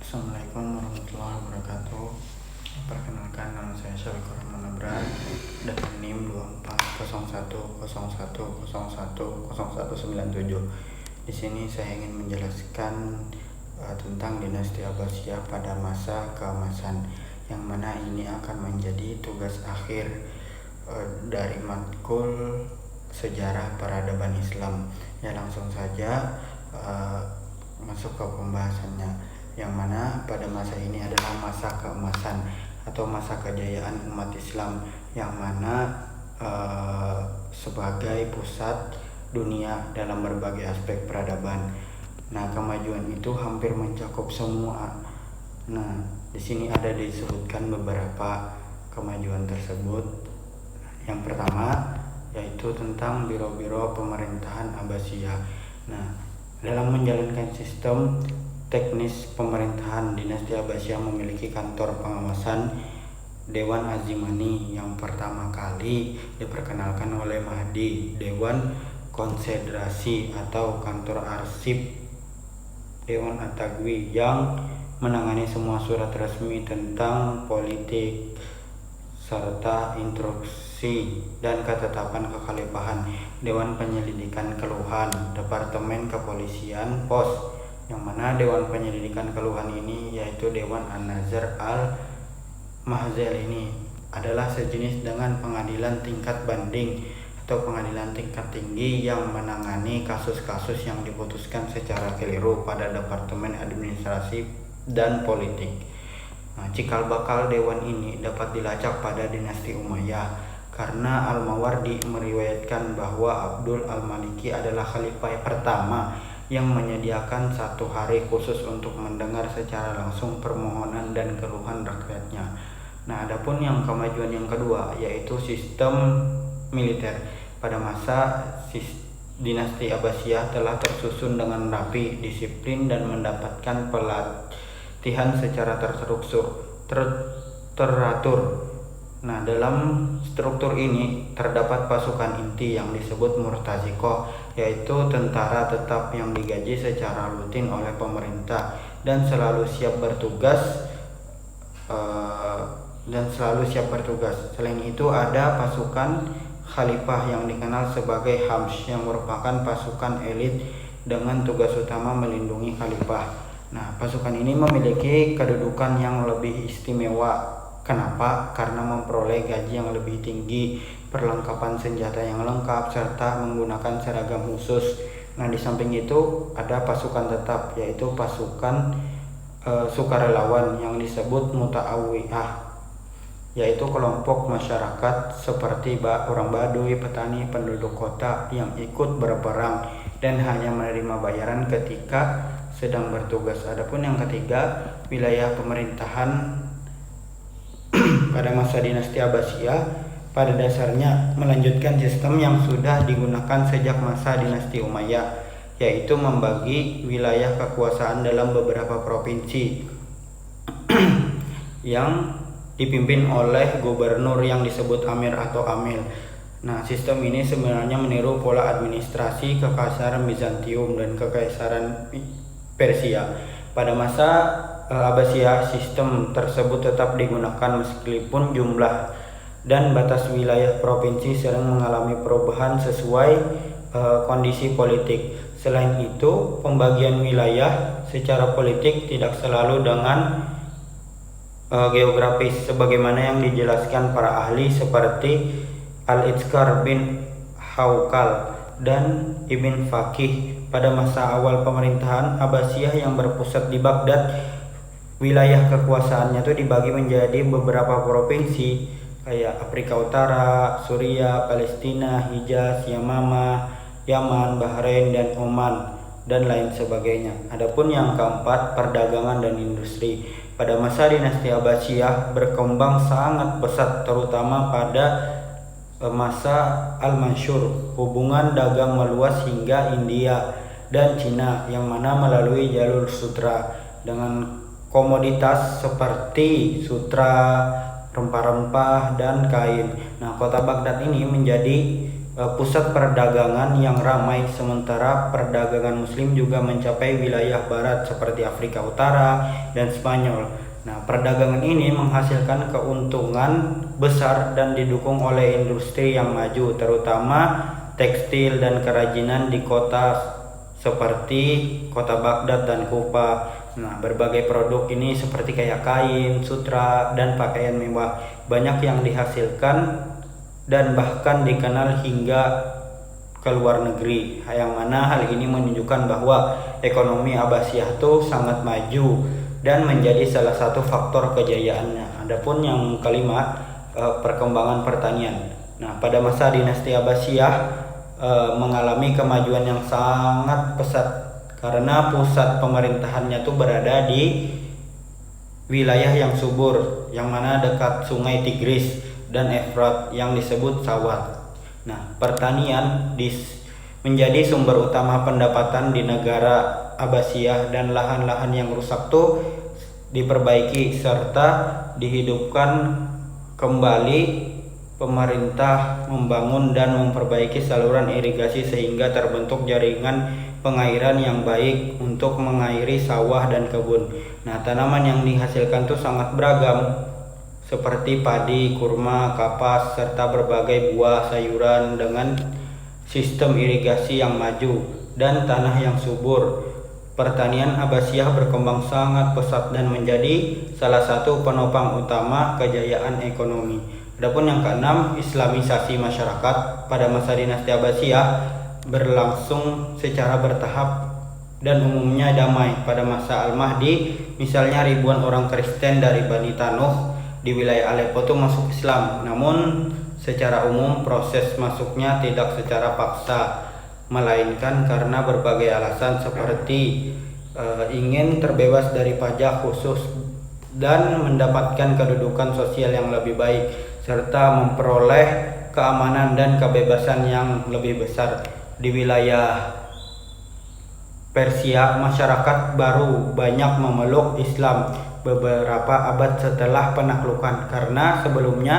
Assalamualaikum warahmatullahi wabarakatuh. Perkenalkan, nama saya Syafiqur Rahman Abrar dan NIM 240101010197. Di sini saya ingin menjelaskan tentang dinasti Abbasiyah pada masa keemasan, yang mana ini akan menjadi tugas akhir dari matkul sejarah peradaban Islam. Ya, langsung saja masuk ke pembahasannya, yang mana pada masa ini adalah masa keemasan atau masa kejayaan umat Islam, yang mana sebagai pusat dunia dalam berbagai aspek peradaban. Nah, kemajuan itu hampir mencakup semua. Nah, di sini ada disebutkan beberapa kemajuan tersebut. Yang pertama yaitu tentang biro-biro pemerintahan Abbasiyah. Nah, dalam menjalankan sistem teknis pemerintahan, dinasti Abbasiyah memiliki kantor pengawasan Dewan Azimani yang pertama kali diperkenalkan oleh Mahdi, Dewan Konsiderasi atau kantor arsip Dewan At-Tagwi yang menangani semua surat resmi tentang politik serta instruksi dan ketetapan kekhalifahan, Dewan Penyelidikan Keluhan, Departemen Kepolisian Pos, yang mana Dewan Penyelidikan Keluhan ini yaitu Dewan An-Nazar Al-Mahzal ini adalah sejenis dengan pengadilan tingkat banding atau pengadilan tingkat tinggi yang menangani kasus-kasus yang diputuskan secara keliru pada Departemen Administrasi dan Politik. Nah, cikal bakal dewan ini dapat dilacak pada dinasti Umayyah, karena Al-Mawardi meriwayatkan bahwa Abdul Al-Maliki adalah khalifah pertama yang menyediakan satu hari khusus untuk mendengar secara langsung permohonan dan keluhan rakyatnya. Nah, adapun yang kemajuan yang kedua yaitu sistem militer. Pada masa dinasti Abbasiyah telah tersusun dengan rapi, disiplin, dan mendapatkan pelatihan secara teratur. Nah, dalam struktur ini terdapat pasukan inti yang disebut Murtazikoh, yaitu tentara tetap yang digaji secara rutin oleh pemerintah dan selalu siap bertugas. Selain itu ada pasukan khalifah yang dikenal sebagai Hams, yang merupakan pasukan elit dengan tugas utama melindungi khalifah. Nah, pasukan ini memiliki kedudukan yang lebih istimewa. Kenapa? Karena memperoleh gaji yang lebih tinggi, perlengkapan senjata yang lengkap, serta menggunakan seragam khusus. Nah, di samping itu ada pasukan tetap, yaitu pasukan sukarelawan yang disebut Muta'awiyah, yaitu kelompok masyarakat seperti orang Baduy, petani, penduduk kota yang ikut berperang dan hanya menerima bayaran ketika sedang bertugas. Adapun yang ketiga, wilayah pemerintahan pada masa dinasti Abbasiyah pada dasarnya melanjutkan sistem yang sudah digunakan sejak masa dinasti Umayyah, yaitu membagi wilayah kekuasaan dalam beberapa provinsi yang dipimpin oleh gubernur yang disebut amir atau amil. Nah, sistem ini sebenarnya meniru pola administrasi Kekaisaran Bizantium dan Kekaisaran Persia. Pada masa Abbasiyah, sistem tersebut tetap digunakan meskipun jumlah dan batas wilayah provinsi sering mengalami perubahan sesuai kondisi politik. Selain itu, pembagian wilayah secara politik tidak selalu dengan geografis, sebagaimana yang dijelaskan para ahli seperti Al-Iskar bin Haukal dan Ibn Faqih. Pada masa awal pemerintahan Abbasiyah yang berpusat di Baghdad, wilayah kekuasaannya itu dibagi menjadi beberapa provinsi kayak Afrika Utara, Suriah, Palestina, Hijaz, Yamamah, Yaman, Bahrain, dan Oman, dan lain sebagainya. Adapun yang keempat, perdagangan dan industri. Pada masa dinasti Abbasiyah berkembang sangat pesat, terutama pada masa Al-Mansur. Hubungan dagang meluas hingga India dan Cina, yang mana melalui jalur sutra dengan komoditas seperti sutra, rempah-rempah, dan kain. Nah, kota Baghdad ini menjadi pusat perdagangan yang ramai, sementara perdagangan Muslim juga mencapai wilayah barat seperti Afrika Utara dan Spanyol. Nah, perdagangan ini menghasilkan keuntungan besar dan didukung oleh industri yang maju, terutama tekstil dan kerajinan di kota seperti kota Baghdad dan Kufa. Nah, berbagai produk ini seperti kayak kain, sutra, dan pakaian mewah banyak yang dihasilkan dan bahkan dikenal hingga ke luar negeri, yang mana hal ini menunjukkan bahwa ekonomi Abbasiyah itu sangat maju dan menjadi salah satu faktor kejayaannya. Adapun yang kelima, perkembangan pertanian. Nah, pada masa dinasti Abbasiyah mengalami kemajuan yang sangat pesat karena pusat pemerintahannya tuh berada di wilayah yang subur, yang mana dekat sungai Tigris dan Efrat yang disebut Sawat. Nah, pertanian menjadi sumber utama pendapatan di negara Abbasiyah, dan lahan-lahan yang rusak tuh diperbaiki serta dihidupkan kembali. Pemerintah membangun dan memperbaiki saluran irigasi sehingga terbentuk jaringan pengairan yang baik untuk mengairi sawah dan kebun. Nah, tanaman yang dihasilkan tuh sangat beragam seperti padi, kurma, kapas, serta berbagai buah sayuran dengan sistem irigasi yang maju dan tanah yang subur. Pertanian Abbasiyah berkembang sangat pesat dan menjadi salah satu penopang utama kejayaan ekonomi. Adapun yang keenam, Islamisasi masyarakat. Pada masa dinasti Abbasiyah berlangsung secara bertahap dan umumnya damai. Pada masa Al-Mahdi, misalnya ribuan orang Kristen dari Bani Tanuh di wilayah Aleppo itu masuk Islam. Namun secara umum proses masuknya tidak secara paksa, melainkan karena berbagai alasan seperti ingin terbebas dari pajak khusus dan mendapatkan kedudukan sosial yang lebih baik, serta memperoleh keamanan dan kebebasan yang lebih besar. Di wilayah Persia, masyarakat baru banyak memeluk Islam beberapa abad setelah penaklukan, karena sebelumnya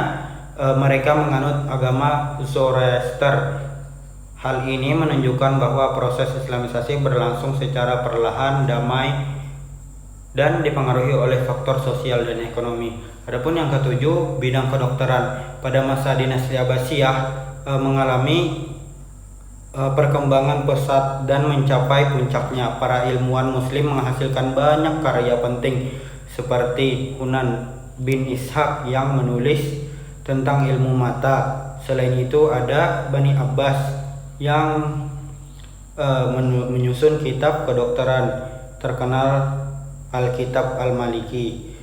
mereka menganut agama Zoroaster. Hal ini menunjukkan bahwa proses Islamisasi berlangsung secara perlahan, damai, dan dipengaruhi oleh faktor sosial dan ekonomi. Adapun yang ketujuh, bidang kedokteran. Pada masa dinasti Abbasiyah mengalami perkembangan pesat dan mencapai puncaknya. Para ilmuwan Muslim menghasilkan banyak karya penting seperti Hunan bin Ishaq yang menulis tentang ilmu mata. Selain itu ada Bani Abbas yang menyusun kitab kedokteran terkenal Alkitab Al-Maliki.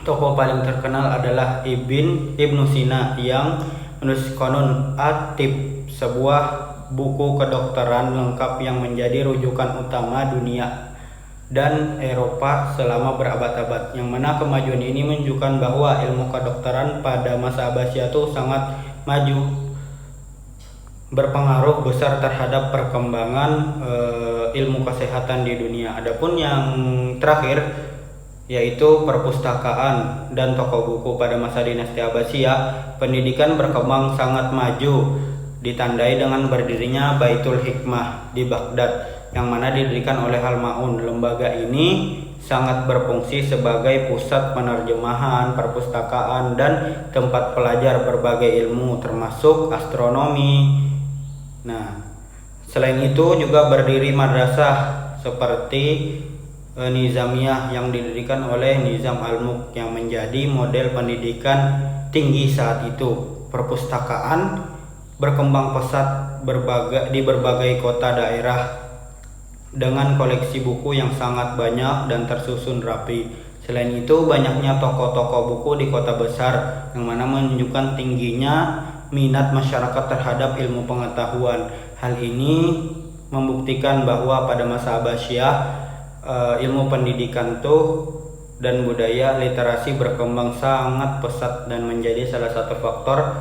Tokoh paling terkenal adalah Ibnu Sina yang menulis Qanun At-Tib, sebuah buku kedokteran lengkap yang menjadi rujukan utama dunia dan Eropa selama berabad-abad, yang mana kemajuan ini menunjukkan bahwa ilmu kedokteran pada masa Abbasiyah itu sangat maju, berpengaruh besar terhadap perkembangan ilmu kesehatan di dunia. Adapun yang terakhir yaitu perpustakaan dan toko buku. Pada masa dinasti Abbasiyah, pendidikan berkembang sangat maju, ditandai dengan berdirinya Baitul Hikmah di Baghdad, yang mana didirikan oleh Al-Ma'un. Lembaga ini sangat berfungsi sebagai pusat penerjemahan, perpustakaan, dan tempat pelajar berbagai ilmu termasuk astronomi. Nah, selain itu juga berdiri madrasah seperti Nizamiyah yang didirikan oleh Nizam Al-Mulk yang menjadi model pendidikan tinggi saat itu. Perpustakaan berkembang pesat di berbagai kota daerah dengan koleksi buku yang sangat banyak dan tersusun rapi. Selain itu, banyaknya toko-toko buku di kota besar, yang mana menunjukkan tingginya minat masyarakat terhadap ilmu pengetahuan. Hal ini membuktikan bahwa pada masa Abbasiyah ilmu pendidikan dan budaya literasi berkembang sangat pesat dan menjadi salah satu faktor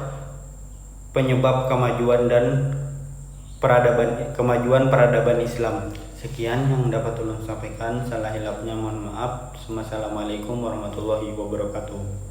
penyebab kemajuan peradaban Islam. Sekian yang dapat ulun sampaikan, salah hilapnya mohon maaf. Wassalamualaikum warahmatullahi wabarakatuh.